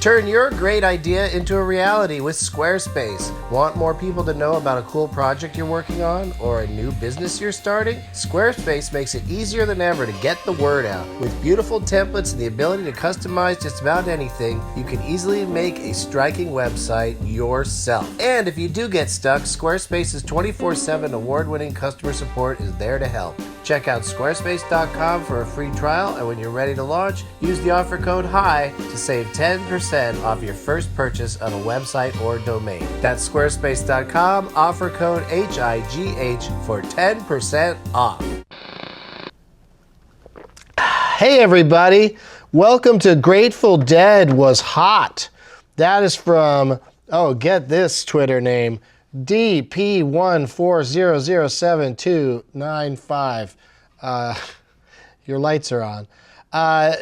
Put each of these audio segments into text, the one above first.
Turn your great idea into a reality with Squarespace. Want more people to know about a cool project you're working on or a new business you're starting? Squarespace makes it easier than ever to get the word out. With beautiful templates and the ability to customize just about anything, you can easily make a striking website yourself. And if you do get stuck, Squarespace's 24/7 award-winning customer support is there to help. Check out squarespace.com for a free trial, and when you're ready to launch, use the offer code HIGH to save 10% off your first purchase of a website or domain. That's squarespace.com, offer code HIGH for 10% off. Hey everybody, welcome to Grateful Dead Was Hot. That is from, get this Twitter name, DP1400729. Your lights are on.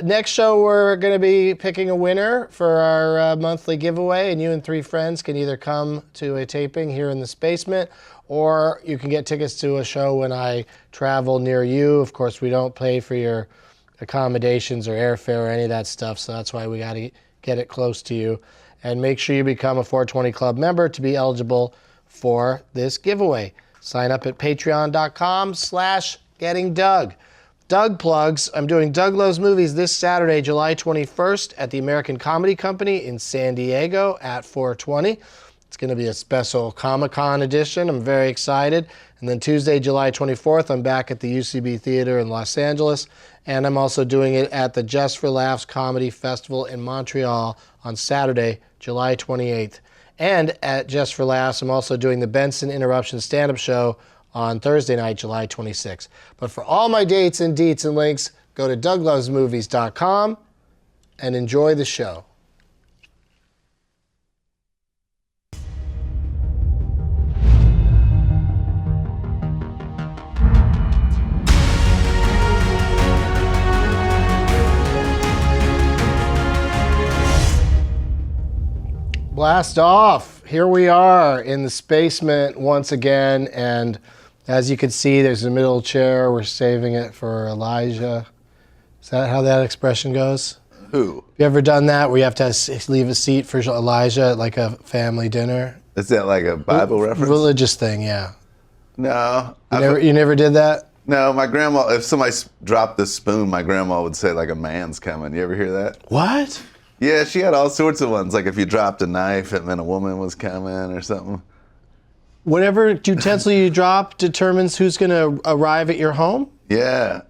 Next show, we're going to be picking a winner for our monthly giveaway, and you and 3 friends can either come to a taping here in this basement, or you can get tickets to a show when I travel near you. Of course, we don't pay for your accommodations or airfare or any of that stuff, so that's why we got to get it close to you. And make sure you become a 420 Club member to be eligible for this giveaway. Sign up at patreon.com/gettingdoug. Doug plugs. I'm doing Doug Loves Movies this Saturday, July 21st at the American Comedy Company in San Diego at 420. It's going to be a special Comic-Con edition. I'm very excited. And then Tuesday, July 24th, I'm back at the UCB Theater in Los Angeles. And I'm also doing it at the Just for Laughs Comedy Festival in Montreal on Saturday, July 28th. And at Just for Laughs, I'm also doing the Benson Interruption stand-up show on Thursday night, July 26th. But for all my dates and deets and links, go to douglovesmovies.com and enjoy the show. Blast off. Here we are in the spacement once again, and as you can see, there's a middle chair. We're saving it for Elijah. Is that how that expression goes? Who? Have you ever done that where you have to leave a seat for Elijah at like a family dinner? Is that like a Bible reference? Religious thing, yeah. No. You never did that? No, my grandma, if somebody dropped the spoon, my grandma would say like a man's coming. You ever hear that? What? Yeah, she had all sorts of ones. Like if you dropped a knife, it meant a woman was coming or something. Whatever utensil you drop determines who's going to arrive at your home? Yeah.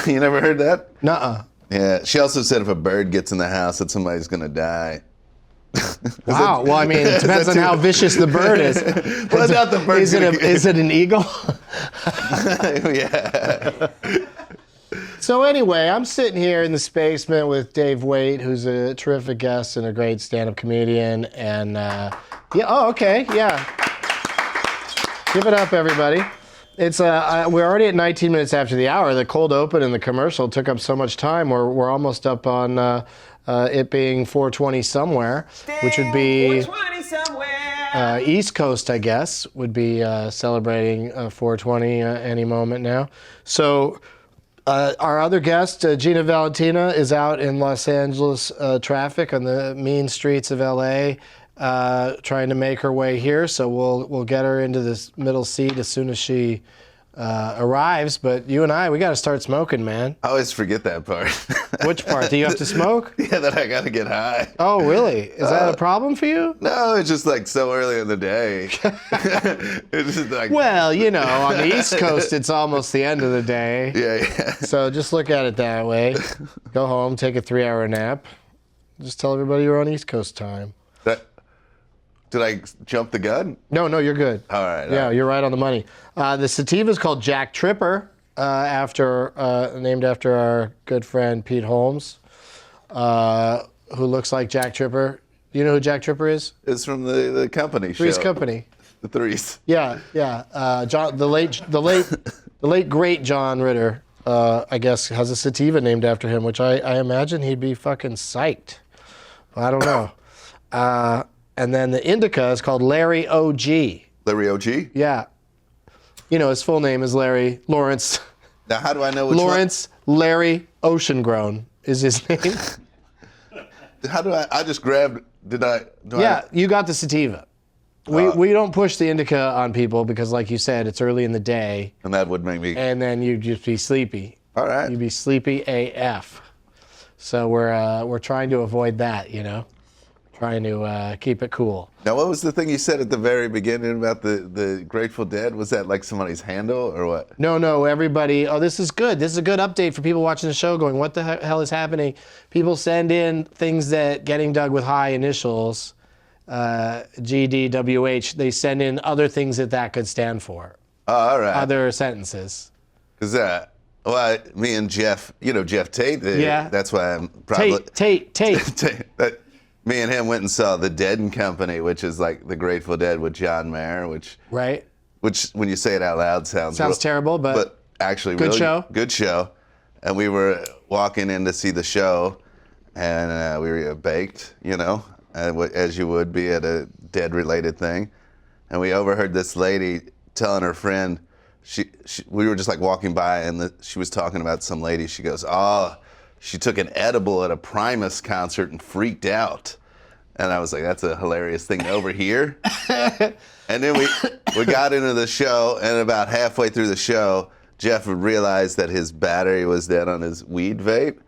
You never heard that? Nuh-uh. Yeah. She also said if a bird gets in the house that somebody's going to die. Wow. Well, I mean, it depends on how vicious the bird is. Well, not the bird. Is it an eagle? Yeah. So anyway, I'm sitting here in the basement with Dave Waite, who's a terrific guest and a great stand-up comedian. And Give it up, everybody. It's we're already at 19 minutes after the hour. The cold open and the commercial took up so much time. We're almost up on it being 420 somewhere, which would be 420 somewhere. East Coast, I guess, would be celebrating 420 any moment now. So. Our other guest, Gina Valentina, is out in Los Angeles traffic on the mean streets of LA, trying to make her way here. So we'll get her into this middle seat as soon as she arrives. But you and we got to start smoking, man. I always forget that part. Which part? Do you have to smoke? Yeah, that I got to get high. Oh, really? Is that a problem for you? No, it's just like so early in the day. It's just like, well, on the East Coast, it's almost the end of the day. Yeah. So just look at it that way. Go home, take a 3-hour nap. Just tell everybody you're on East Coast time. Did I jump the gun? No, you're good. All right. Yeah, you're right on the money. The sativa is called Jack Tripper, named after our good friend Pete Holmes, who looks like Jack Tripper. You know who Jack Tripper is? It's from the company show. Three's Company. The Threes. Yeah. John, the late great John Ritter, I guess, has a sativa named after him, which I imagine he'd be fucking psyched. I don't know. And then the indica is called Larry O.G. Larry O.G.? Yeah. His full name is Larry Lawrence. Now, how do I know which Lawrence Larry Oceangrown is his name. How do I just grabbed, You got the sativa. We don't push the indica on people because, like you said, it's early in the day. And that would make me... And then you'd just be sleepy. All right. You'd be sleepy AF. So we're trying to avoid that, Trying to keep it cool. Now, what was the thing you said at the very beginning about the Grateful Dead? Was that like somebody's handle or what? No, everybody. Oh, this is good. This is a good update for people watching the show going, what the hell is happening? People send in things that Getting Dug with high initials, GDWH, they send in other things that could stand for. Oh, all right. Other sentences. Because me and Jeff, Jeff Tate, yeah. That's why I'm probably... Tate. Me and him went and saw The Dead and Company, which is like the Grateful Dead with John Mayer, which when you say it out loud sounds terrible, but actually good really show. Good show. And we were walking in to see the show, and we were baked, as you would be at a Dead-related thing. And we overheard this lady telling her friend, we were just like walking by, and she was talking about some lady. She goes, she took an edible at a Primus concert and freaked out. And I was like, that's a hilarious thing to overhear. And then we got into the show, and about halfway through the show, Jeff realized that his battery was dead on his weed vape.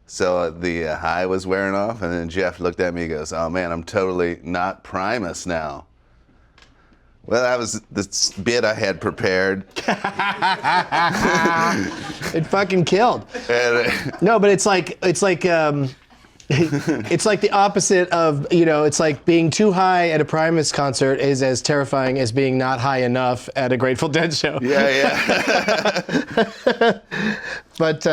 So the high was wearing off, and then Jeff looked at me and goes, oh man, I'm totally not Primus now. Well, that was the bit I had prepared. It fucking killed. No, but it's like it's like the opposite of, it's like being too high at a Primus concert is as terrifying as being not high enough at a Grateful Dead show. Yeah. But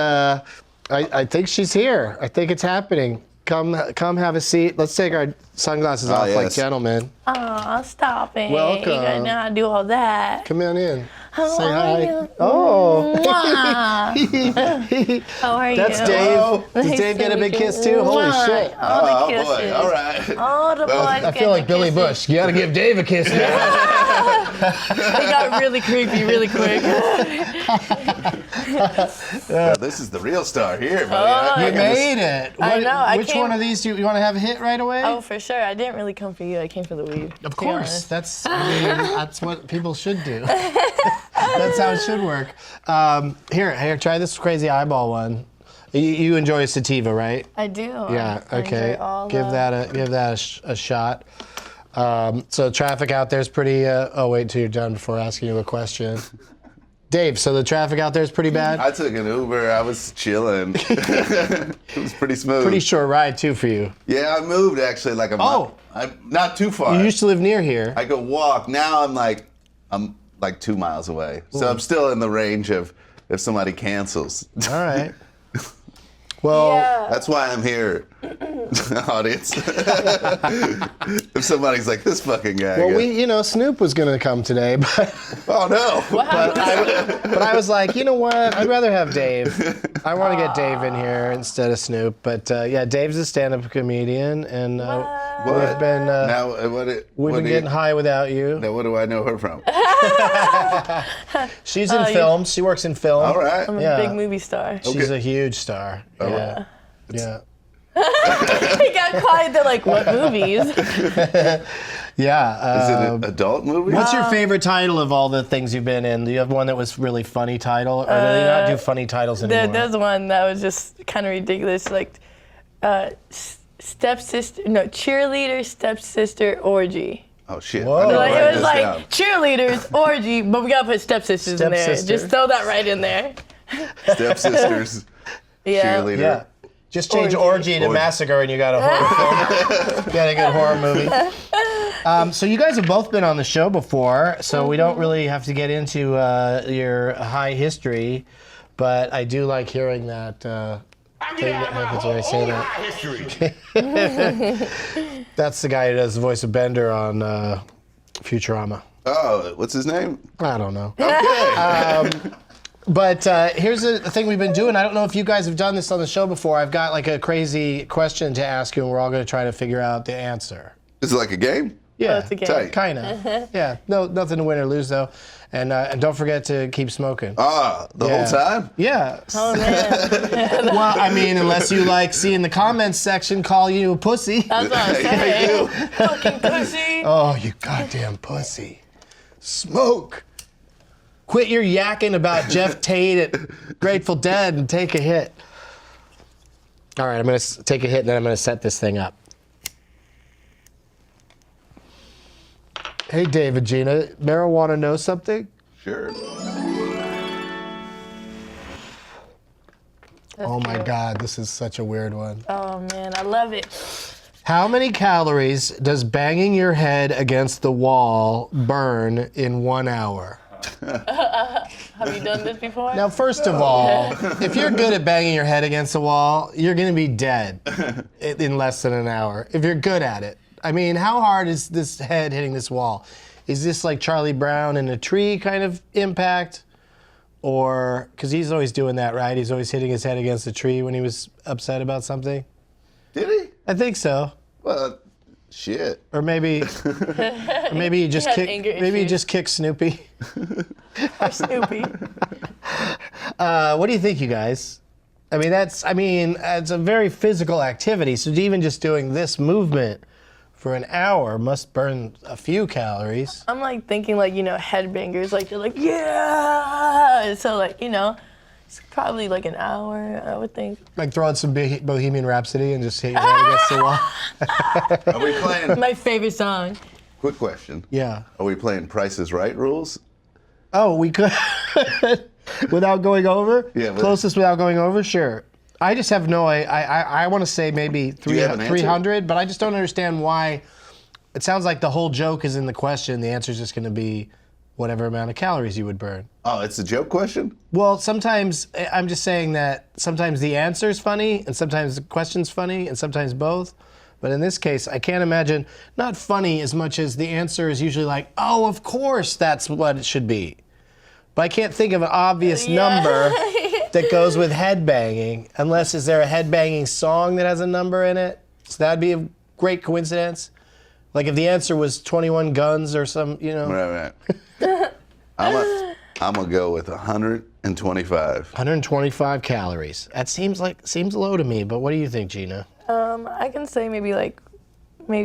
I think she's here. I think it's happening. Come have a seat. Let's take our sunglasses off like gentlemen. Oh, stop it. Welcome. You gotta know how to do all that. Come on in. How Say are hi. you? Oh. How are you? That's Dave. Does Dave get a big kiss too? Holy shit. All the kisses. Boy. All right. All the boys I feel like Billy Bush. You gotta give Dave a kiss now. It got really creepy really quick. Well, this is the real star here, buddy. You made it. I know. Which one of these do you want to have a hit right away? Oh, for sure. I didn't really come for you. I came for the weed. Of course. That's what people should do. That's how it should work. Here, try this crazy eyeball one. You enjoy sativa, right? I do. Yeah. Okay. Give that. that a shot. So traffic out there is pretty. Wait till you're done before asking you a question. Dave, so the traffic out there is pretty bad? I took an Uber. I was chilling. It was pretty smooth. Pretty short ride, too, for you. Yeah, I moved actually like a month. I'm not too far. You used to live near here. I could walk. Now I'm like 2 miles away. So I'm still in the range of if somebody cancels. All right. Well, that's why I'm here, audience. If somebody's like, this fucking guy. Well, Snoop was going to come today, but... Oh, no. But I was like, you know what? I'd rather have Dave. I want to get Dave in here instead of Snoop. But, Dave's a stand-up comedian, and we've been... we've been getting high without you. Now, what do I know her from? She's in film. She works in film. All right. I'm a big movie star. She's a huge star. Yeah. Yeah. He got quiet. They're like, what movies? Yeah. Is it an adult movie? What's your favorite title of all the things you've been in? Do you have one that was really funny title? Or do they not do funny titles anymore? There's one that was just kind of ridiculous, like cheerleader, stepsister, orgy. Oh, shit. Whoa. It was like cheerleaders, orgy, but we got to put stepsisters in there. Just throw that right in there. Stepsisters, cheerleader. Yeah. Just change orgy to massacre and you got a horror film. You got a good horror movie. So you guys have both been on the show before, so we don't really have to get into your high history, but I do like hearing that thing that happens when I say that. That's the guy who does the voice of Bender on Futurama. Oh, what's his name? I don't know. Okay. But here's the thing we've been doing. I don't know if you guys have done this on the show before. I've got like a crazy question to ask you, and we're all going to try to figure out the answer. Is it like a game? Yeah, it's a game. tight. kind of. Yeah, no, nothing to win or lose though, and don't forget to keep smoking. The whole time? Yeah. Oh man. Well, I mean, unless you like seeing the comments section call you a pussy. That's what I'm saying. Fucking pussy. Oh, you goddamn pussy. Smoke. Quit your yakking about Jeff Tate at Grateful Dead and take a hit. All right, I'm going to take a hit and then I'm going to set this thing up. Hey, David, Gina, marijuana know something? Sure. Oh my God, this is such a weird one. Oh man, I love it. How many calories does banging your head against the wall burn in 1 hour? Have you done this before? Now, first of all, if you're good at banging your head against the wall, you're going to be dead in less than an hour, if you're good at it. I mean, how hard is this head hitting this wall? Is this like Charlie Brown in a tree kind of impact? Or, because he's always doing that, right? He's always hitting his head against a tree when he was upset about something. Did he? I think so. Well, shit. Or maybe you just has kick. anger Maybe you issues. just kick Snoopy. Or Snoopy. What do you think, you guys? I mean, it's a very physical activity. So even just doing this movement for an hour must burn a few calories. I'm like thinking like, headbangers, like they're like, yeah. So like, it's probably like an hour, I would think. Like throw out some Bohemian Rhapsody and just hit your head against the wall. Are we playing? My favorite song. Quick question. Yeah. Are we playing Price is Right rules? Oh, we could. Without going over? Yeah, but- Closest without going over? Sure. I just have no, I want to say maybe you have an answer? 300, but I just don't understand why. It sounds like the whole joke is in the question. The answer is just going to be whatever amount of calories you would burn. Oh, it's a joke question? Well, sometimes, I'm just saying that sometimes the answer is funny, and sometimes the question's funny, and sometimes both. But in this case, I can't imagine, not funny as much as the answer is usually like, oh, of course that's what it should be. But I can't think of an obvious number that goes with headbanging, unless is there a headbanging song that has a number in it? So that'd be a great coincidence. Like if the answer was 21 Guns or some, Right. I'm going to go with 125. 125 calories. That seems low to me, but what do you think, Gina? I can say maybe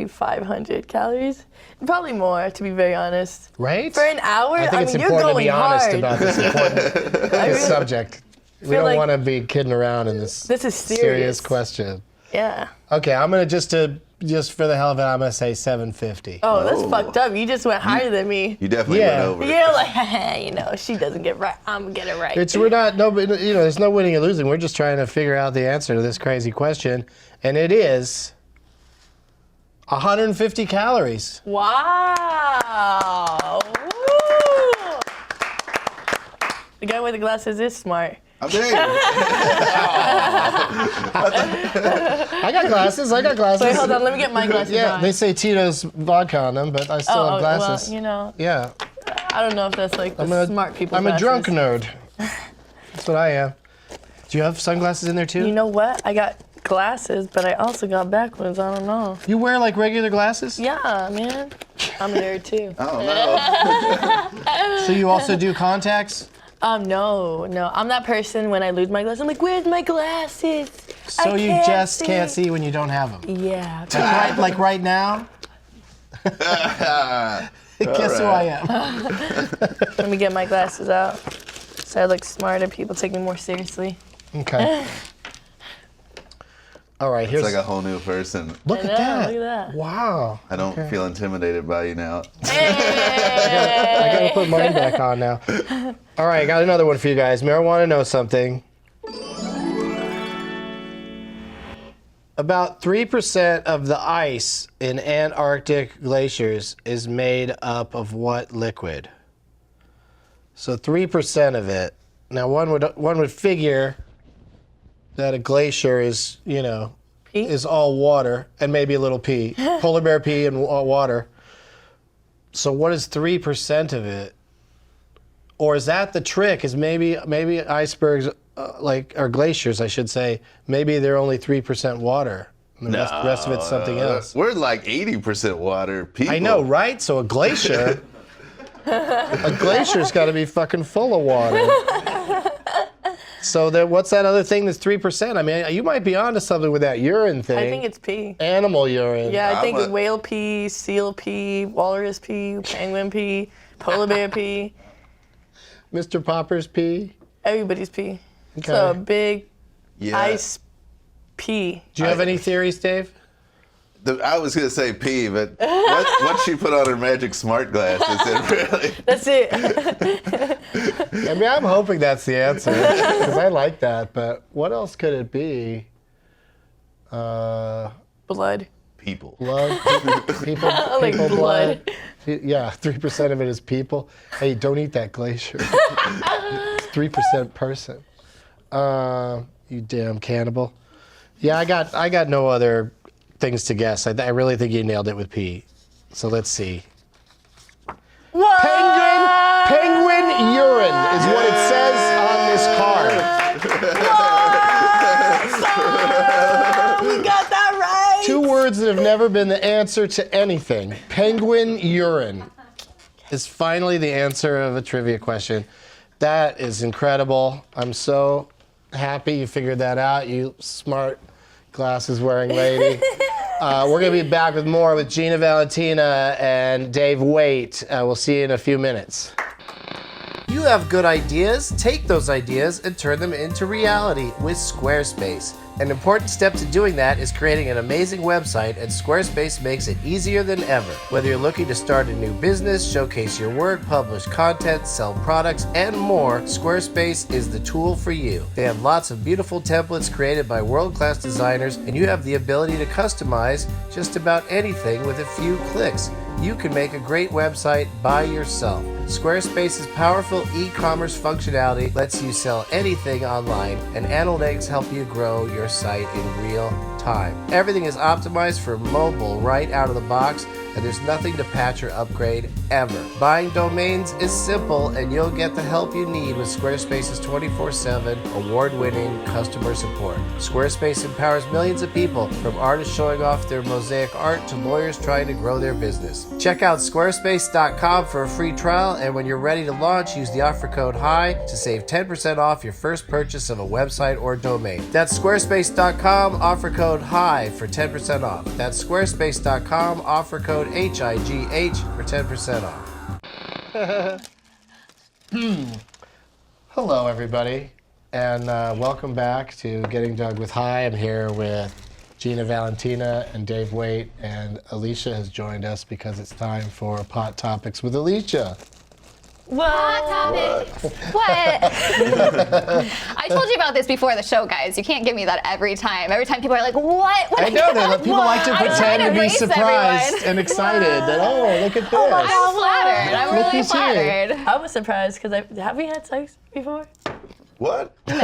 500 calories. Probably more, to be very honest. Right? For an hour, I think it's you're important to going be honest hard. about this subject. We feel don't like want to be kidding around in this is serious. question. Yeah. Okay, I'm going to just for the hell of it, I'm going to say 750. Oh, that's Whoa. fucked up. You just went higher than me. You definitely Yeah. went over it. You're like, she doesn't get right. I'm gonna get it right. There's no winning or losing. We're just trying to figure out the answer to this crazy question, and it is 150 calories. Wow. Woo. The guy with the glasses is smart. I'm there. I got glasses. Wait, hold on. Let me get my glasses Yeah, on. they say Tito's vodka on them, but I still have glasses. Well, Yeah, I don't know if that's like the smart people. I'm a drunk nerd. That's what I am. Do you have sunglasses in there too? You know what? I got glasses, but I also got back ones. I don't know. You wear like regular glasses? Yeah, man. I'm a nerd too. Oh, no. So you also do contacts? No. I'm that person when I lose my glasses. I'm like, where's my glasses? So you just can't see when you don't have them? Yeah. Like right now? Guess who I am? Let me get my glasses out. So I look smarter. People take me more seriously. Okay. All right, here's It's like a whole new person. Look at Look that. at that. Wow. I don't feel intimidated by you now. I gotta put mine back on now. All right, I got another one for you guys. Marijuana knows something. About 3% of the ice in Antarctic glaciers is made up of what liquid? So 3% of it. Now one would figure that a glacier is, Pee? is all water and maybe a little pee, polar bear pee and water. So what is 3% of it? Or is that the trick? Is maybe icebergs, or glaciers, I should say, maybe they're only 3% water. And the rest of it's something else. We're like 80% water. People. I know, right? So a glacier, a glacier's got to be fucking full of water. So what's that other thing that's 3%? I mean, you might be onto something with that urine thing. I think it's pee. Animal urine. Yeah, I think whale pee, seal pee, walrus pee, penguin pee, polar bear pee. Mr. Popper's pee. Everybody's pee. Okay. So a big ice pee. Do you have any theories, Dave? I was going to say pee, but what she put on her magic smart glasses, it really... That's it. I mean, I'm hoping that's the answer, because I like that, but what else could it be? Blood. People. Blood? People, Like people blood. Yeah, 3% of it is people. Hey, don't eat that glacier. It's 3% person. You damn cannibal. Yeah, I got no other things to guess. I really think you nailed it with P. So let's see. What? Penguin urine is what it says on this card. We got that right. 2 words that have never been the answer to anything. Penguin urine is finally the answer of a trivia question. That is incredible. I'm so happy you figured that out, you smart glasses wearing lady. We're going to be back with more with Gina Valentina and Dave Waite. We'll see you in a few minutes. You have good ideas? Take those ideas and turn them into reality with Squarespace. An important step to doing that is creating an amazing website, and Squarespace makes it easier than ever. Whether you're looking to start a new business, showcase your work, publish content, sell products, and more, Squarespace is the tool for you. They have lots of beautiful templates created by world-class designers, and you have the ability to customize just about anything with a few clicks. You can make a great website by yourself. Squarespace's powerful e-commerce functionality lets you sell anything online, and analytics help you grow your site in real time. Everything is optimized for mobile right out of the box, and there's nothing to patch or upgrade ever. Buying domains is simple, and you'll get the help you need with Squarespace's 24/7 award-winning customer support. Squarespace empowers millions of people, from artists showing off their mosaic art to lawyers trying to grow their business. Check out squarespace.com for a free trial, and when you're ready to launch, use the offer code HIGH to save 10% off your first purchase of a website or domain. That's squarespace.com, offer code HIGH for 10% off. That's squarespace.com, offer code HIGH for 10% off. Hello, everybody, and welcome back to Getting Dug with High. I'm here with Gina Valentina and Dave Waite, and Alicia has joined us because it's time for Pot Topics with Alicia. Hot topic. What? I told you about this before the show, guys. You can't give me that every time. Every time people are like, what? I know, people like to pretend to be surprised and excited that, oh, look at this. I'm flattered. I'm Look really who's here. flattered. I was surprised because have we had sex before? What? No.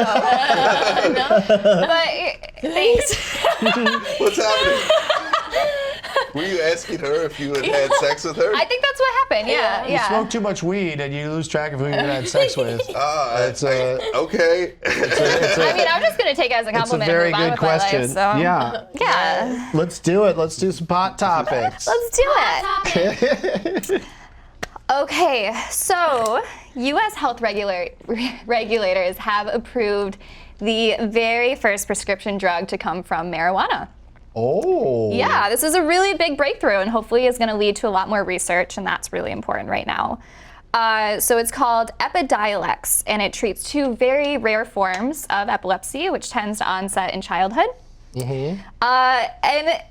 But thanks. What's happening? Were you asking her if you had had sex with her? I think that's what happened. Yeah. You smoke too much weed and you lose track of who you had sex with. Okay. I mean, I'm just going to take it as a It's a compliment very and move on good with my question. life, so. Yeah. Yeah. Let's do it. Let's do some pot topics. Let's do it. Okay, so U.S. health regulators have approved the very first prescription drug to come from marijuana. Oh. Yeah, this is a really big breakthrough, and hopefully is going to lead to a lot more research, and that's really important right now. So it's called Epidiolex, and it treats 2 very rare forms of epilepsy, which tends to onset in childhood. Mm-hmm. And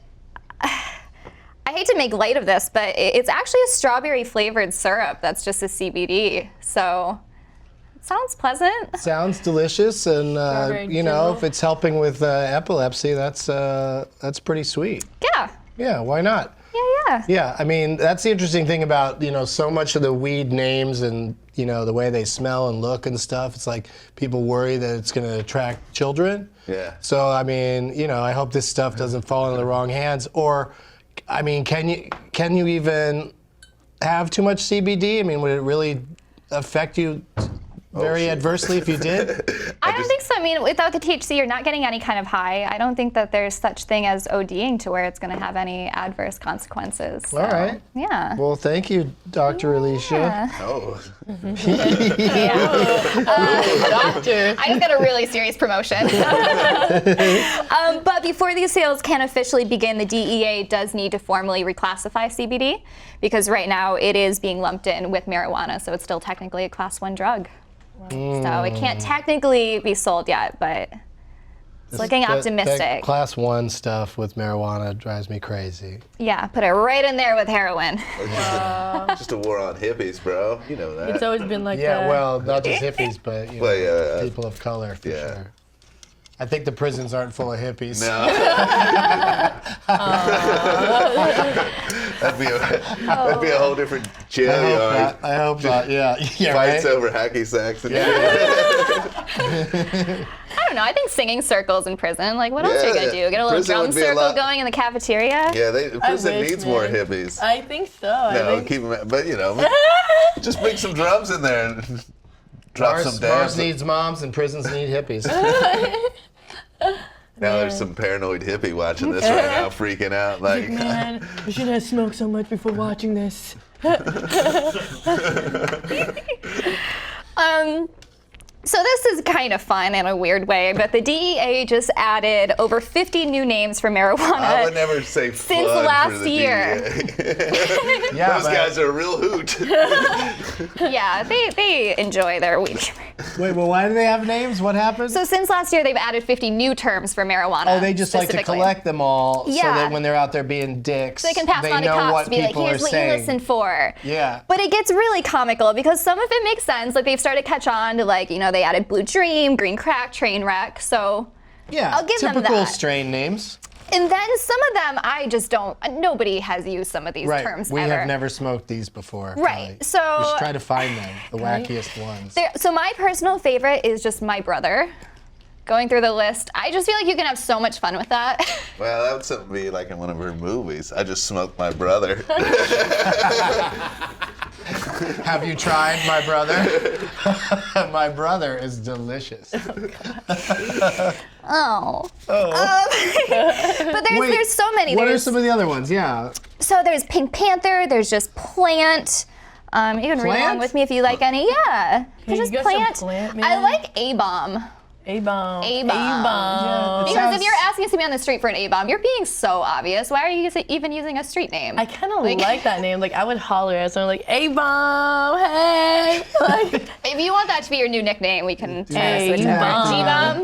I hate to make light of this, but it's actually a strawberry-flavored syrup that's just a CBD. So it sounds pleasant. Sounds delicious, and you know, drizzle. if it's helping with epilepsy, that's pretty sweet. Yeah. Yeah, why not? Yeah. Yeah, I mean, that's the interesting thing about, so much of the weed names and, the way they smell and look and stuff. It's like people worry that it's going to attract children. Yeah. So, I mean, I hope this stuff doesn't fall into the wrong hands. Or, I mean, can you even have too much CBD? I mean, would it really affect you very adversely if you did? I don't think so. I mean, without the THC, you're not getting any kind of high. I don't think that there's such thing as ODing to where it's going to have any adverse consequences. So, All right. Yeah. Well, thank you, Dr. Alicia. Yeah. Oh. Doctor. I just got a really serious promotion. But before these sales can officially begin, the DEA does need to formally reclassify CBD because right now it is being lumped in with marijuana, so it's still technically a Class 1 drug. So it can't technically be sold yet, but it's looking optimistic. That Class 1 stuff with marijuana drives me crazy. Yeah, put it right in there with heroin. Just a war on hippies, bro. You know that. It's always been like Yeah, that. well, not just hippies, but people of color for yeah. sure. I think the prisons aren't full of hippies. No. that'd be a whole different jail yard. I hope not. Yeah. Fights Right? over hacky sacks and I don't know. I think singing circles in prison. Like, what else are you gonna do? Get a little Prison drum would be a circle lot- going in the cafeteria? Yeah, prison wish, needs more man. hippies. I think so. No, keep them. But just bring some drums in there and drop some Mars dance. needs moms and prisons need hippies. Now there's some paranoid hippie watching this right now, freaking out. Like, Man, I shouldn't have smoked so much before watching this. So this is kind of fun in a weird way, but the DEA just added over 50 new names for marijuana. I would never say Since fun last for the year. DEA. Yeah, Those guys are a real hoot. Yeah, they enjoy their weed. Wait, well, why do they have names? What happened? So since last year, they've added 50 new terms for marijuana. Oh, they just like to specifically. collect them all so Yeah. that when they're out there being dicks, So they can pass it on to know cops what to be like, people here's are what saying. you listen for. Yeah. But it gets really comical because some of it makes sense. Like they've started to catch on to like, they added Blue Dream, Green Crack, Train Wreck. So Yeah, I'll give them typical that. strain names. And then some of them I just don't, nobody has used some of these Right, terms we ever. have never smoked these before. Right, Kelly. so- We should try to find them, the wackiest ones. So my personal favorite is just my brother. Going through the list, I just feel like you can have so much fun with that. Well, that would something be like in one of her movies. I just smoked my brother. Have you tried my brother? My brother is delicious. Oh. But there's so many. What are There's- some of the other ones? Yeah. So there's Pink Panther, there's just Plant. You can read along Plant? with me if you like any. Yeah. There's you just got some Plant. Plant, man? I like A-bomb. A-bomb. A-bomb. A-bomb. Because sounds- if you're asking somebody on the street for an A-bomb, you're being so obvious. Why are you even using a street name? I kind of like that name. Like, I would holler at someone like, A-bomb, hey. Like, If you want that to be your new nickname, we can Hey, switch it you over. bomb.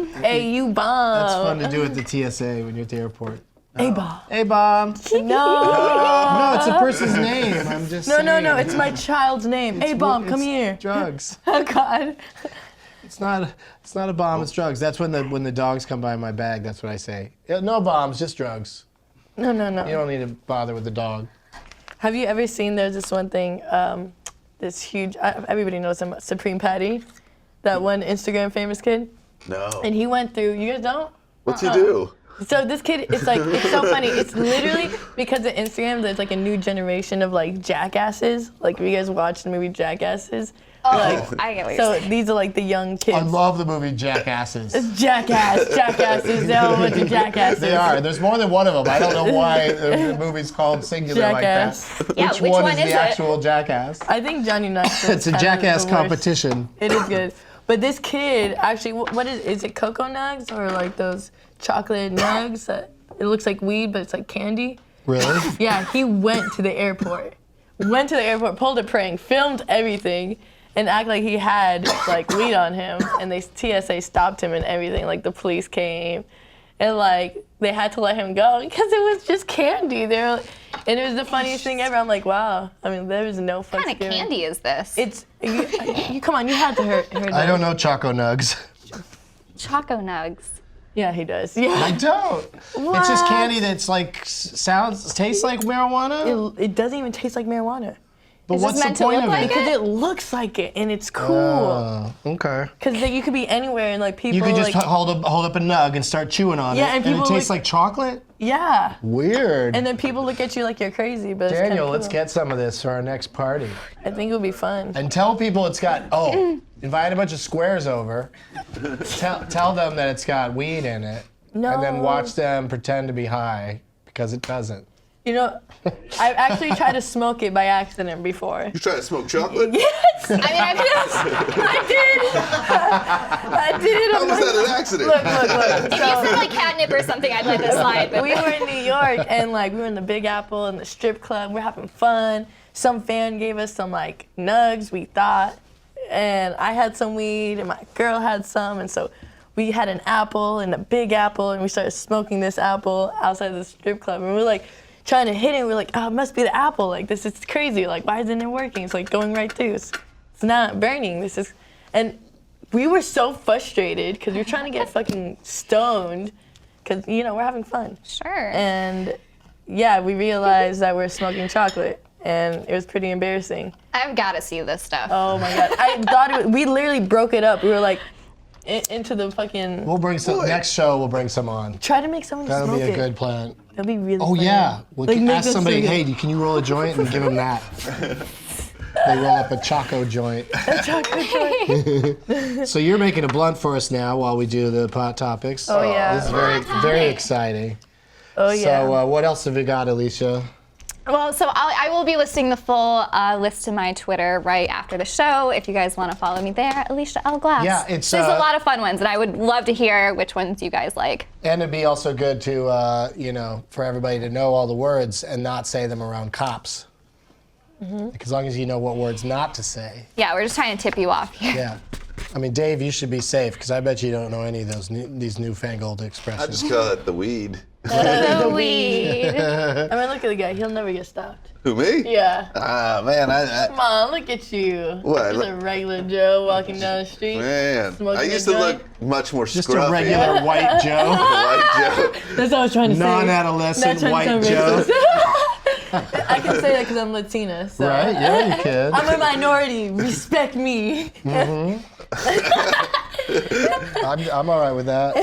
G-bomb. hey, you bomb. That's fun to do at the TSA when you're at the airport. A-bomb. Hey, Bob. No. No, it's a person's name. I'm just saying. No, it's my child's name. A-bomb, come It's here. Drugs. Oh, God. It's not a bomb. It's drugs. That's when the dogs come by my bag. That's what I say. Yeah, no bombs, just drugs. No. You don't need to bother with the dog. Have you ever seen, there's this one thing, this huge, everybody knows him, Supreme Patty, that one Instagram famous kid? No. And he went through, you guys don't? What's he do? So this kid, it's so funny. It's literally because of Instagram, there's like a new generation of like jackasses. Like, if you guys watched the movie Jackasses. Oh, Like, I get what you're so saying. these are like the young kids. I love the movie Jackasses. Jackasses. They're all a bunch of jackasses. They are. There's more than one of them. I don't know why the movie's called singular Jackass. like that. Yeah, which one is is the it? actual jackass? I think Johnny Knoxville. It's a jackass competition. It is good. But this kid, actually, what is it Cocoa Nugs or like those chocolate nugs that it looks like weed, but it's like candy? Really? Yeah, he went to the airport. Pulled a prank, filmed everything, and act like he had like weed on him. And TSA stopped him and everything. Like the police came, and like they had to let him go because it was just candy. And it was the funniest thing ever. I'm like, wow. I mean, there was no fucks What kind of given. candy is this? It's you come on, you had to hear that. I don't know Choco Nugs. Choco Nugs. Yeah, he does. Yeah. I don't. It's just candy that's like tastes like marijuana. It doesn't even taste like marijuana. But It's what's just meant the to point look of like it? Because it looks like it, and it's cool. Okay. Because you could be anywhere, and like people. You could just like, hold up a nug and start chewing on it. Yeah, and it people tastes like- like chocolate? Yeah. Weird. And then people look at you like you're crazy, but it's Daniel, kinda let's cool. get some of this for our next party. I think it'll be fun. And tell people it's got, invite a bunch of squares over. Tell them that it's got weed in it. No. And then watch them pretend to be high, because it doesn't. You know, I've actually tried to smoke it by accident before. You try to smoke chocolate? Yes! I mean, I did. How I'm was like, that an accident? look. if you said like catnip or something, I'd let this slide. But We were in New York, and like we were in the Big Apple and the strip club. We're having fun. Some fan gave us some like nugs, we thought, and I had some weed, and my girl had some, and so we had an apple and a Big Apple, and we started smoking this apple outside the strip club, and we were like trying to hit it. We're like, oh, it must be the apple. Like this is crazy. Like why isn't it working? It's like going right through. It's not burning. And we were so frustrated because we were trying to get fucking stoned, because we're having fun. sure. And yeah, we realized that we're smoking chocolate, and it was pretty embarrassing. I've got to see this stuff. Oh my god, I thought we literally broke it up. We were like into the fucking. We'll bring some, next show we'll bring some on. Try to make someone That'll smoke be a it. good plan. That'll be really. Oh fun. yeah, we Like, can make ask us somebody, sing it. hey, can you roll a joint and give them that? They roll up a Choco joint. So you're making a blunt for us now while we do the pot topics. Oh, yeah. This is very, very exciting. Oh yeah. So what else have we got, Alicia? Well, so I will be listing the full list to my Twitter right after the show. If you guys want to follow me there, Alicia L. Glass. Yeah, There's a lot of fun ones, and I would love to hear which ones you guys like. And it'd be also good to, for everybody to know all the words and not say them around cops. As long as you know what words not to say. Yeah, we're just trying to tip you off here. Yeah. I mean, Dave, you should be safe, because I bet you don't know any of these newfangled I expressions. just call it the weed. The weed. I mean, look at the guy. He'll never get stopped. Who, me? Yeah. Ah, man, Come on, look at you. What? Just a regular Joe walking down the street. Man, Smoking I a used to joint. look much more Just scruffy. a regular white Joe. White Joe. That's what I was trying to say. Non-adolescent Not white trying to Joe. sound racist. I can say that because I'm Latina. So. Right? Yeah, you can. I'm a minority. Respect me. I'm all right with that.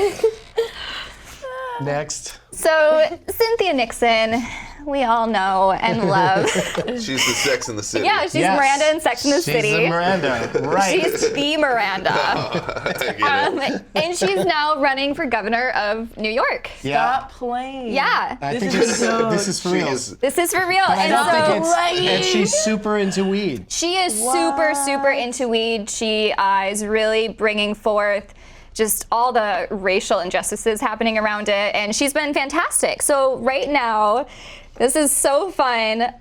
Next. So, Cynthia Nixon, we all know and love. She's the Sex in the City. Yeah, she's Yes. Miranda in Sex and the She's City. the Miranda, right? She's the Miranda. I get it. And she's now running for governor of New York. Stop playing. Yeah, I This think is a joke. this is for She real. is- this is for real. I And don't so think it's, Right. and she's super into weed. she is super into weed. She is really bringing forth just all the racial injustices happening around it, and she's been fantastic. So right now, this is so fun.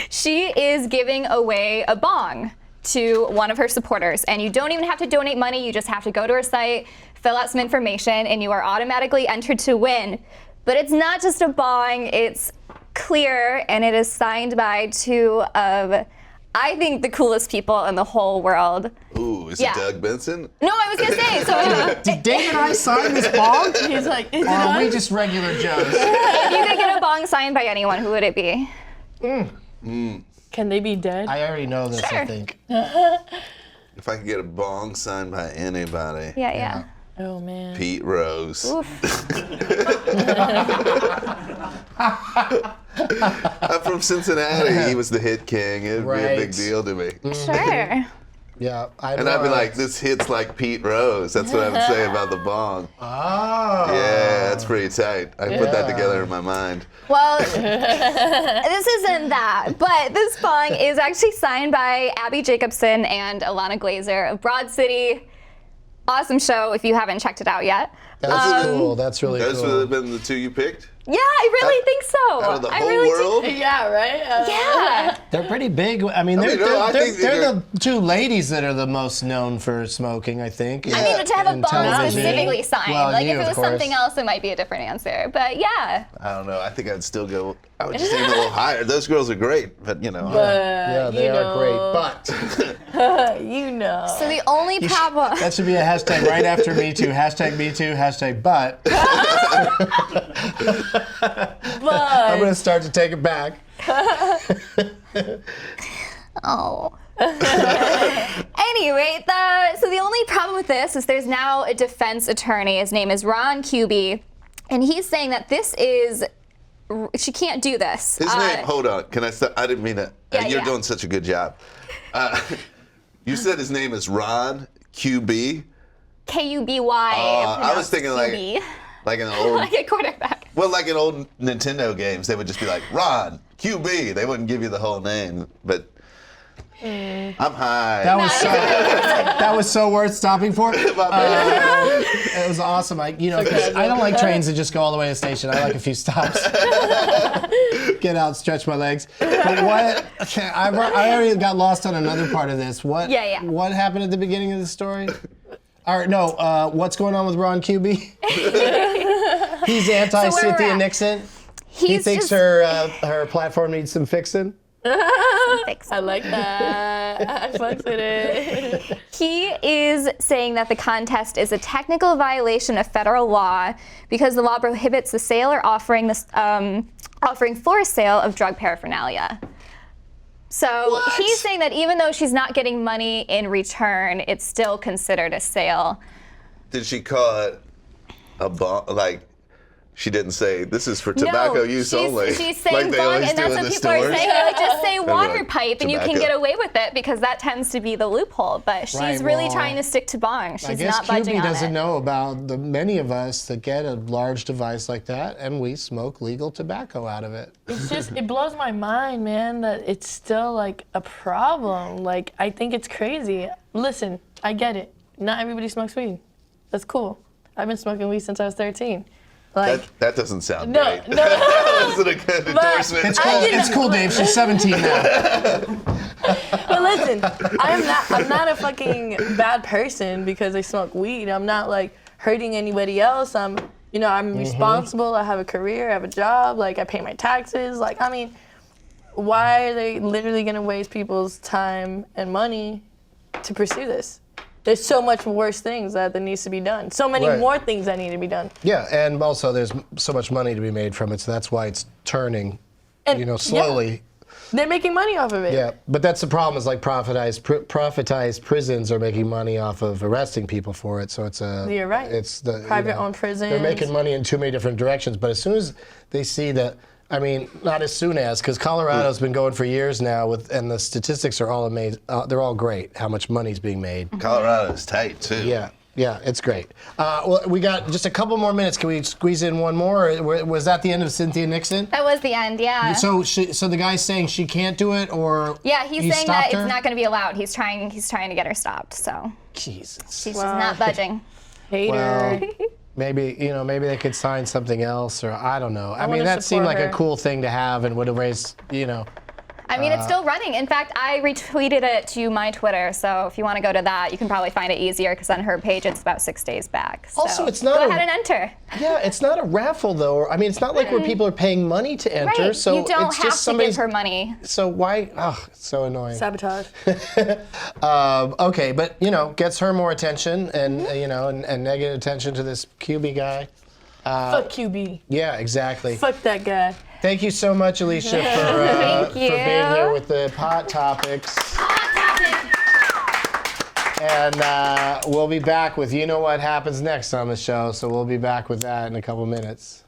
She is giving away a bong to one of her supporters, and you don't even have to donate money. You just have to go to her site, fill out some information, and you are automatically entered to win. But it's not just a bong, it's clear, and it is signed by two of, I think, the coolest people in the whole world. Ooh, is Yeah. it Doug Benson? No, I was gonna say, so Did Dave and I sign this bong? He's like, is it Or are we on? just regular Joes? if you could get a bong signed by anyone, who would it be? Can they be dead? I already know this, I Sure. think. If I could get a bong signed by anybody, Yeah. Oh man. Pete Rose. Oof. I'm from Cincinnati. He was the hit king. It'd be a big Right. deal to me. Sure. Yeah. And I'd be like, this hits like Pete Rose. That's what I would say about the bong. oh. Yeah, that's pretty tight. I put that Yeah. together in my mind. Well, this isn't that, but this bong is actually signed by Abby Jacobson and Alana Glazer of Broad City. Awesome show if you haven't checked it out yet. That's cool. That's really Those would cool. have been the two you picked? Yeah, I really think so. Out of the I whole really world? Yeah, right? Yeah. They're pretty big. I mean, they're, no, I they're, think they're they're- the two ladies that are the most known for smoking, I think. I mean, but to have a in bong television. specifically signed, Well, like you, if it of was course. something else, it might be a different answer. But yeah, I don't know. I think I'd still go, I would just aim a little higher. Those girls are great, but you know. Yeah, they are great. But You know. so the only problem. that should be a hashtag right after Me Too. Hashtag Me Too. Hashtag but. But I'm going to start to take it back. Oh. Anyway, so the only problem with this is there's now a defense attorney. His name is Ron Kuby, and he's saying that she can't do this. His name, hold on, can I stop? I didn't mean that. You're doing such a good job. You said his name is Ron QB? Kuby. I was thinking like an old, like a quarterback. Well, like in old Nintendo games, they would just be like, Ron QB. They wouldn't give you the whole name, but I'm high. That was so worth stopping for. It was awesome. I don't like trains that just go all the way to the station. I like a few stops. Get out, stretch my legs. But what? I already got lost on another part of this. What? Yeah. What happened at the beginning of the story? All right, no. What's going on with Ron Kuby? He's anti-Cynthia Nixon. He thinks her platform needs some fixing. I like that. I fucks with it. He is saying that the contest is a technical violation of federal law because the law prohibits the sale or offering for sale of drug paraphernalia. So he's saying that even though she's not getting money in return, it's still considered a sale. Did she call it a bomb? Like, she didn't say, this is for tobacco use only. She's saying like bong, and that's what people are saying. Like, just say water like, pipe and you can get away with it because that tends to be the loophole. But she's really trying to stick to bong. She's not budging on it. I guess QB doesn't know about the many of us that get a large device like that and we smoke legal tobacco out of it. It's just, it blows my mind, man, that it's still like a problem. Like, I think it's crazy. Listen, I get it. Not everybody smokes weed. That's cool. I've been smoking weed since I was 13. Like, that doesn't sound no, great. No. That wasn't a good endorsement. It's cool, Dave. She's 17 now. But listen, I'm not a fucking bad person because I smoke weed. I'm not like hurting anybody else. I'm responsible. I have a career. I have a job. Like, I pay my taxes. Like, I mean, why are they literally gonna waste people's time and money to pursue this? There's so much worse things that needs to be done. So many more things that need to be done. Yeah, and also there's so much money to be made from it, so that's why it's turning, slowly. Yeah. They're making money off of it. Yeah, but that's the problem is like privatized prisons are making money off of arresting people for it, so it's a... You're right. It's the... Private-owned prisons. They're making money in too many different directions, but as soon as they see that... I mean, not as soon as, because Colorado's been going for years now, and the statistics are all amazing. They're all great, how much money's being made. Colorado's tight, too. Yeah, it's great. Well, we got just a couple more minutes. Can we squeeze in one more? Or was that the end of Cynthia Nixon? That was the end, yeah. So the guy's saying she can't do it, or yeah, he's saying that it's not going to be allowed. He's trying to get her stopped. So Jesus, she's just not budging. Hater. Well, maybe they could sign something else, or I don't know. I mean, that seemed like a cool thing to have and would have raised, I mean, it's still running. In fact, I retweeted it to my Twitter, so if you want to go to that, you can probably find it easier because on her page it's about 6 days back. So also, it's not go ahead and enter. Yeah, it's not a raffle though. I mean, it's not like where people are paying money to enter. Right. So you don't it's have just to give her money. So why? Oh, it's so annoying. Sabotage. Okay, but gets her more attention and and negative attention to this QB guy. Fuck QB. Yeah, exactly. Fuck that guy. Thank you so much, Alicia, for being here with the hot topics. And we'll be back with what happens next on the show. So we'll be back with that in a couple minutes.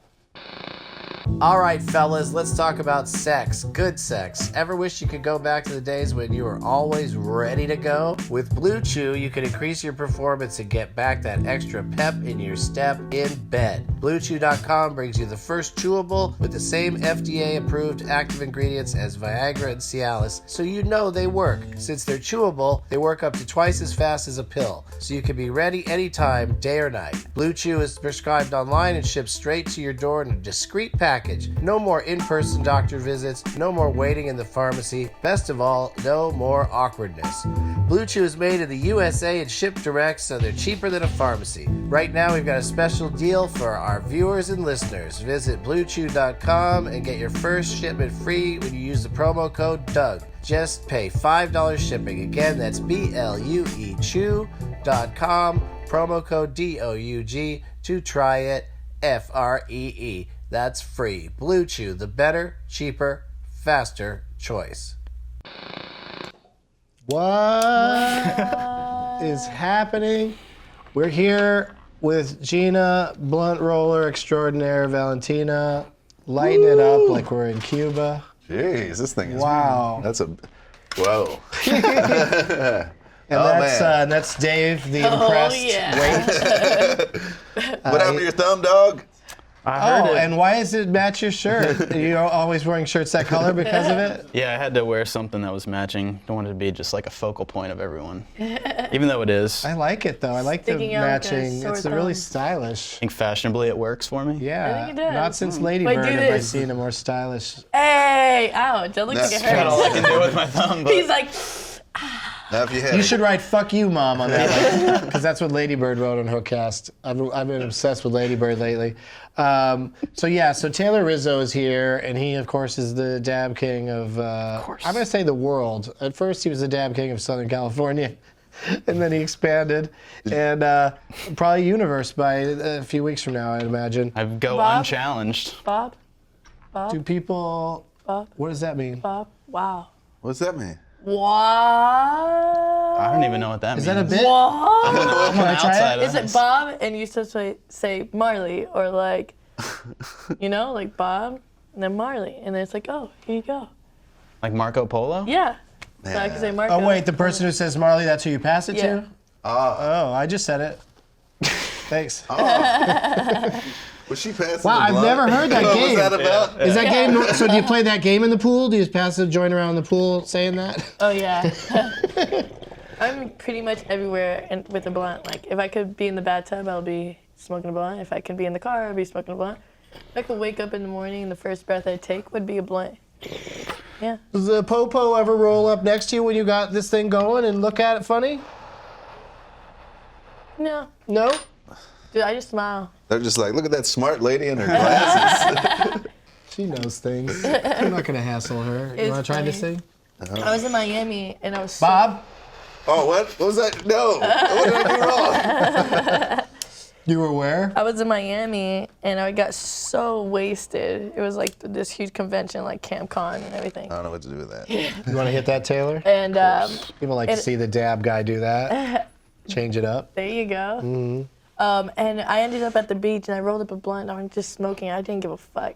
All right, fellas, let's talk about sex. Good sex. Ever wish you could go back to the days when you were always ready to go? With Blue Chew, you can increase your performance and get back that extra pep in your step in bed. BlueChew.com brings you the first chewable with the same FDA-approved active ingredients as Viagra and Cialis, so they work. Since they're chewable, they work up to twice as fast as a pill, so you can be ready anytime, day or night. Blue Chew is prescribed online and shipped straight to your door in a discreet package. No more in-person doctor visits, no more waiting in the pharmacy. Best of all, no more awkwardness. Blue Chew is made in the USA and shipped direct, so they're cheaper than a pharmacy. Right now, we've got a special deal for our viewers and listeners. Visit BlueChew.com and get your first shipment free when you use the promo code DOUG. Just pay $5 shipping. Again, that's BLUEChew.com, promo code DOUG to try it, FREE. That's free. Blue Chew, the better, cheaper, faster choice. What is happening? We're here with Gina, blunt roller extraordinaire Valentina, lighting it up like we're in Cuba. Jeez, this thing is. Wow. That's a. Whoa. And that's Dave, the impressed Waite. What happened to your thumb, dog? I heard it. And why does it match your shirt? Are you always wearing shirts that color because of it? Yeah, I had to wear something that was matching. Don't want it to be just like a focal point of everyone. Even though it is. I like it though. I like the Sticking out like a matching. sore It's really thumb. stylish. I think fashionably it works for me. Yeah. I think it does. Not since Wait, Ladybird do have I this. seen a more stylish. Hey, ouch! That looks like it That's That's all I hurts. can do with my thumb. But He's like, Now, if you had You a- should write "fuck you, mom" on that, because that's what Ladybird wrote on Hookcast. I've been obsessed with Ladybird lately. So Taylor Rizzo is here, and he, of course, is the dab king of. I'm going to say the world. At first, he was the dab king of Southern California, and then he expanded, and probably universe by a few weeks from now, I'd imagine. I go Bob? unchallenged. Bob, Do people? Bob, What does that mean? Bob. Wow. What's that mean? What? I don't even know what that means. Is that a bit? What? I'm an try it? outsider. Is it Bob and you supposed to say Marley or like, like Bob and then Marley and then it's like, oh, here you go. Like Marco Polo? Yeah. So I can say Marco. Oh wait, the person who says Marley, that's who you pass it Yeah. to? Oh, I just said it. Thanks. Was she passing? Wow, the I've blunt? never heard that What game. was that about? Is that game? So do you play that game in the pool? Do you just pass the joint around the pool saying that? Oh yeah. I'm pretty much everywhere with a blunt. Like if I could be in the bathtub, I'll be smoking a blunt. If I could be in the car, I'll be smoking a blunt. If I could wake up in the morning and the first breath I'd take would be a blunt. Yeah. Does the popo ever roll up next to you when you got this thing going and look at it funny? No. No? Dude, I just smile. They're just like, look at that smart lady in her glasses. She knows things. I'm not gonna hassle her. You It's wanna try this funny. thing? I was in Miami and I was Bob, Oh, what? What was that? No. What did I do wrong? you were where? I was in Miami and I got so wasted. It was like this huge convention like Camp Con and everything. I don't know what to do with that. You wanna hit that, Taylor? And People like to see the dab guy do that. Change it up. there you go. Mm-hmm. And I ended up at the beach and I rolled up a blunt. I was just smoking. I didn't give a fuck.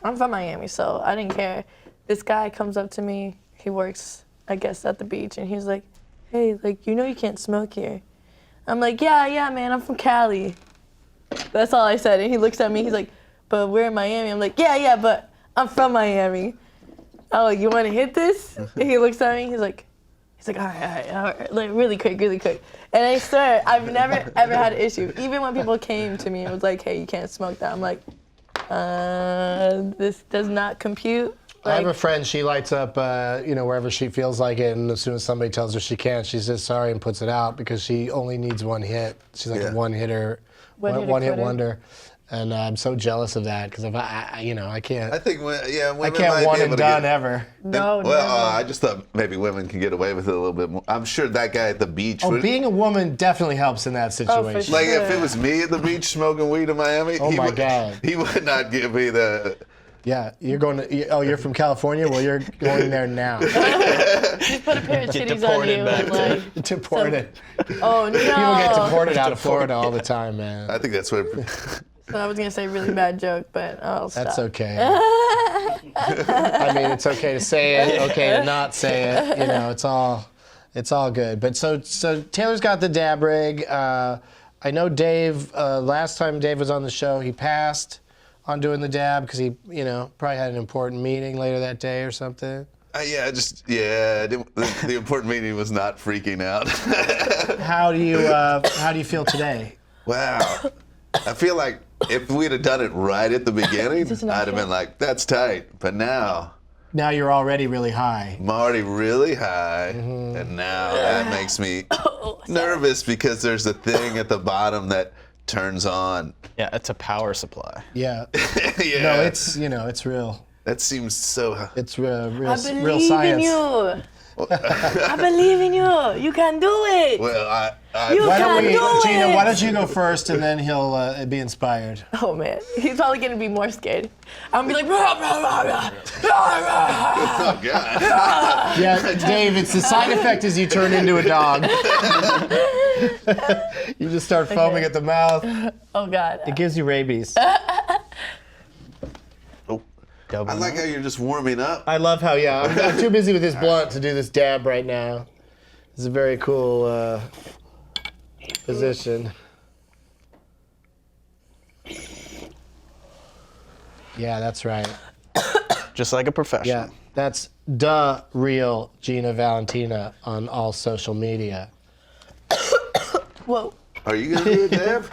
I'm from Miami, so I didn't care. This guy comes up to me. He works, I guess, at the beach, and he's like, "Hey, like, you know you can't smoke here." I'm like, "Yeah, man. I'm from Cali." That's all I said. And he looks at me. He's like, "But we're in Miami." I'm like, "Yeah, but I'm from Miami." I'm like, "You want to hit this?" And he looks at me. He's like, all right, like really quick. And I swear, I've never ever had an issue. Even when people came to me and was like, "Hey, you can't smoke that," I'm like, this does not compute. I have a Like, friend, she lights up, wherever she feels like it, and as soon as somebody tells her she can't, she says sorry and puts it out because she only needs one hit. She's like Yeah. a one-hitter, One-hitter one-hit quitter. wonder. And I'm so jealous of that because if I can't, I think, women I might can't be one able and to done get, ever. no, Well, I just thought maybe women can get away with it a little bit more. I'm sure that guy at the beach Oh, would. being a woman definitely helps in that situation. sure. Like if it was me at the beach smoking weed in Miami, Oh he my would, God. he would not give me the. Yeah, you're going to. Oh, you're from California. Well, you're going there now. just put a pair of titties on deported you back and to- like, Deported. oh no. People get deported out of Florida all the time, man. I think that's what. So I was gonna say a really bad joke, but I'll stop. That's okay. I mean, it's okay to say it, okay to not say it. It's all good. But so Taylor's got the dab rig. I know Dave. Last time Dave was on the show, he passed on doing the dab because he, probably had an important meeting later that day or something. The important meeting was not freaking out. How do you feel today? Wow. I feel like if we'd have done it right at the beginning, this an I'd have been like, that's tight. But now, Now you're already really high. I'm already really high, and now that makes me nervous because there's a thing at the bottom that turns on. Yeah, it's a power supply. Yeah. Yeah. No, it's real. That seems so. It's real I science. believe in you. I believe in you. You can do it. Well, Why don't we, can do Gina? it! Why don't you go first, and then he'll be inspired. Oh man, he's probably gonna be more scared. I'm gonna be like, rah, rah, rah, rah, rah, rah. Oh God. Yeah, Dave. It's the side effect is you turn into a dog. You just start foaming at the mouth. Oh God. It gives you rabies. Oh. I like how you're just warming up. I love how, I'm too busy with this blunt to do this dab right now. It's a very cool position. Yeah, that's right. Just like a professional. Yeah, that's the real Gina Valentina on all social media. Whoa. Are you gonna do it, Dave?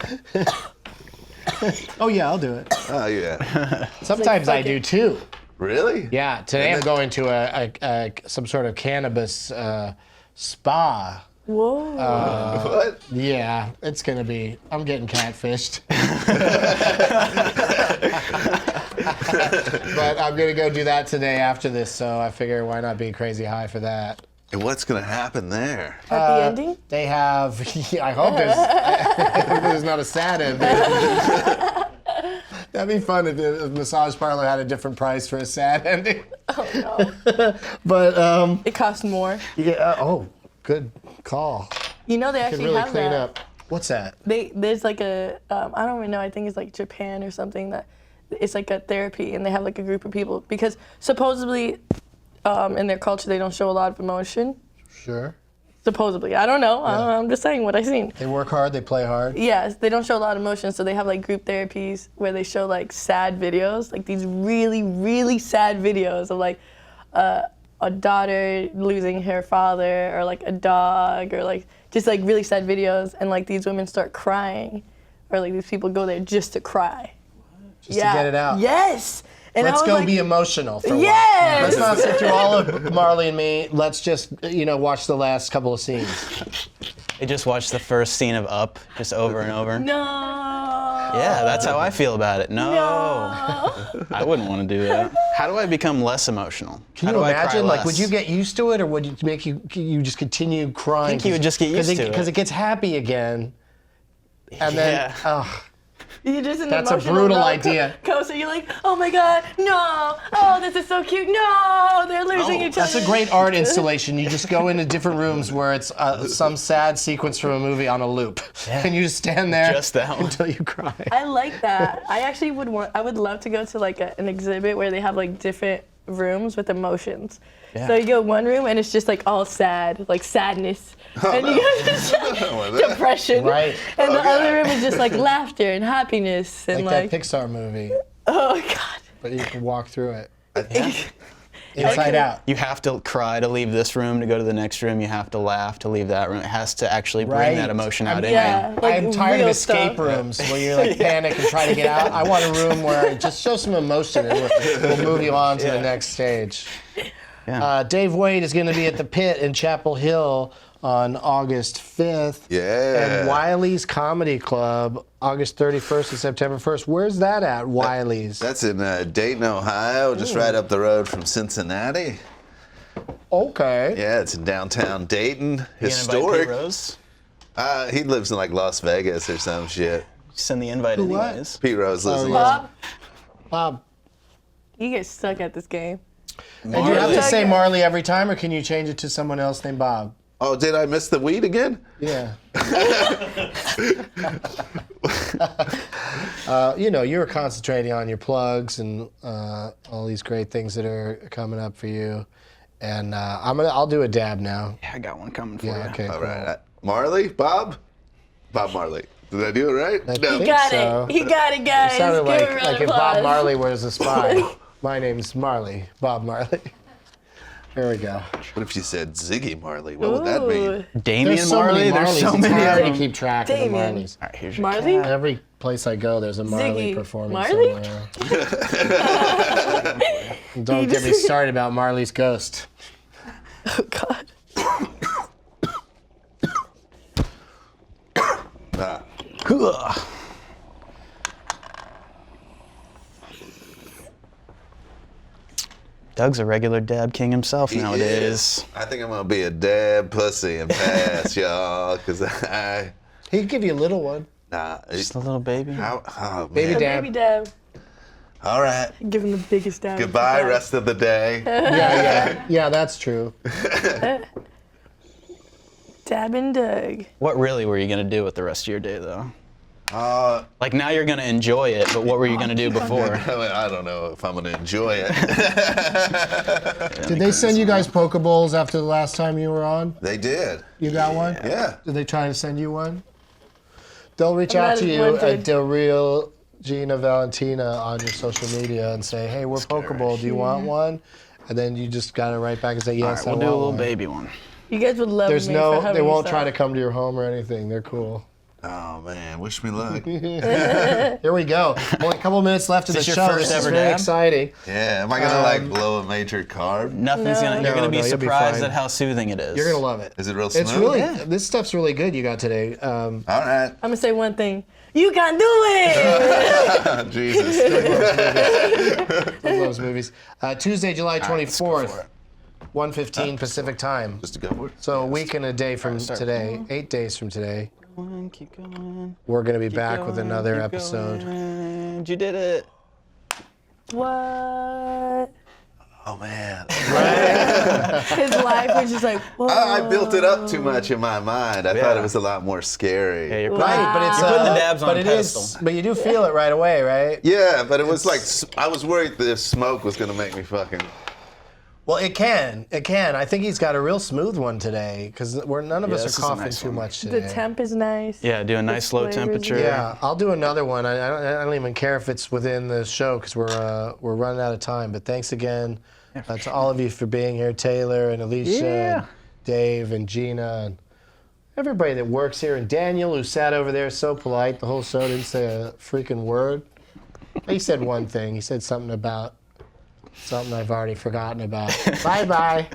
Oh yeah, I'll do it. Oh yeah. Sometimes I do too. Really? Yeah, today I'm going to a some sort of cannabis spa. Whoa. What? Yeah, it's gonna be. I'm getting catfished. But I'm gonna go do that today after this, so I figure why not be crazy high for that. And what's gonna happen there? Happy ending? They have. I hope there's not a sad ending. That'd be fun if a massage parlor had a different price for a sad ending. Oh no. But It costs more. yeah. Oh, good call. You know they Could actually really have clean that. up. What's that? There's like a I don't even know. I think it's like Japan or something that it's like a therapy, and they have like a group of people because supposedly in their culture they don't show a lot of emotion. Sure. Supposedly, I don't know. I'm just saying what I seen. They work hard. They play hard. Yes, they don't show a lot of emotion, so they have like group therapies where they show like sad videos, like these really, really sad videos of like a daughter losing her father, or like a dog, or like just like really sad videos, and like these women start crying, or like these people go there just to cry. Just to get it out. Yes. And Let's I was go like, be emotional for Yes! once. Let's not sit through all of Marley and me. Let's just, watch the last couple of scenes. They just watched the first scene of Up just over and over. No. Yeah, that's how I feel about it. No. I wouldn't want to do that. How do I become less emotional? Can How you do I cry imagine? Like, less? would you get used to it, or would it make you just continue crying? I think you would just get used to it. Because it gets happy again, and then, You're just an That's a emotional brutal roller idea. coaster. You're like, oh my God, no. Oh, this is so cute. No, they're losing each other. that's a great art installation. You just go into different rooms where it's some sad sequence from a movie on a loop, and you just stand there Just that one. until you cry. I like that. I actually I would love to go to like an exhibit where they have like different rooms with emotions. Yeah. So you go one room and it's just like all sad, like sadness. And you go to depression. Right. And the other room is just like laughter and happiness and Like that Pixar movie, oh God. but you can walk through it. Inside out. You have to cry to leave this room to go to the next room. You have to laugh to leave that room. It has to actually bring Right. that emotion out in Yeah. you. Like I'm tired of real escape stuff. rooms where you like panic and try to get out. I want a room where it just shows some emotion and we'll move you on to the next stage. Yeah. Dave Waite is going to be at the Pit in Chapel Hill on August 5th. Yeah. And Wiley's Comedy Club, August 31st and September 1st. Where's that at, Wiley's? That's in Dayton, Ohio, just right up the road from Cincinnati. Okay. Yeah, it's in downtown Dayton. You gonna invite Historic. Pete Rose? He lives in like Las Vegas or some shit. Send the invite what? anyways. Pete Rose lives in yeah. Las Bob, Bob, you get stuck at this game. do you have to Marley. say Marley every time, or can you change it to someone else named Bob? Oh, did I miss the weed again? Yeah. You were concentrating on your plugs and all these great things that are coming up for you, and I'll do a dab now. Yeah, I got one coming for you. Yeah. Okay. All cool. right. Marley? Bob Marley. Did I do it right? I No. think Got so. it. He got it, guys. It sounded Give a like round of if Bob applause. Marley was a spy. My name's Marley. Bob Marley. There we go. What if you said Ziggy Marley? What would that mean? Ooh. Damian There's so Marley, many there's Marleys. so It's many hard of to them. keep track of the Damien. Marleys. All right, here's your Marley? Every place I go, there's a Marley Ziggy. performing Marley? somewhere. Don't get me started about Marley's ghost. Oh God. Ah. Doug's a regular dab king himself He nowadays. is. I think I'm gonna be a dab pussy and pass, y'all, because He could give you a little one. nah. Just a little baby. Oh, Baby man. dab. Baby dab. All right. Give him the biggest dab. Goodbye, rest of the day. Yeah, that's true. Dab and Doug. What really were you gonna do with the rest of your day, though? Uh, Like now you're gonna enjoy it, but what were you gonna do before? I don't know if I'm gonna enjoy it. Did they send you guys Pokeballs after the last time you were on? They did. You got one? Yeah. Did they try to send you one? They'll reach I'm out not to you wanted. at the real Gina Valentina on your social media and say, hey, we're Pokeball. Do you want one? And then you just got to write back and say, All yes, right, we'll I do a want little one. baby one. You guys would love There's me for no, having they won't you try to stop. come to your home or anything. They're cool. Oh man, wish me luck. Here we go. Only a couple minutes left of the this your show. first This is ever very dab? exciting. Yeah, am I gonna blow a major carb? Nothing's gonna. You're No, gonna be no, you'll be surprised fine. at how soothing it is. You're going to love it. Is it real smooth? It's really, this stuff's really good you got today. All right. I'm gonna say one thing. You can do it! Jesus. Love those movies. Tuesday, July 24th, 1:15 Pacific time. Just to go for it. So a week and a day from today, 8 days from today, Keep going. we're going to be back with going, another keep episode. going. You did it. What? Oh man. His life was just like, whoa. I built it up too much in my mind. I thought it was a lot more scary. Yeah, you're Right, but it's You're putting the dabs on but a it pedestal. is, but you do feel it right away, right? Yeah, but it was like I was worried the smoke was gonna make me fucking. Well, it can. I think he's got a real smooth one today because none of Yeah, us this are is a coughing nice too one. much The today. temp is nice. Yeah, do a nice low flavor's temperature. good. Yeah, I'll do another one. I don't even care if it's within the show because we're running out of time. But thanks again to all of you for being here, Taylor and Alicia, Yeah. and Dave and Gina, and everybody that works here, and Daniel who sat over there so polite the whole show, didn't say a freaking word. He said one thing. He said something about something I've already forgotten about. Bye bye.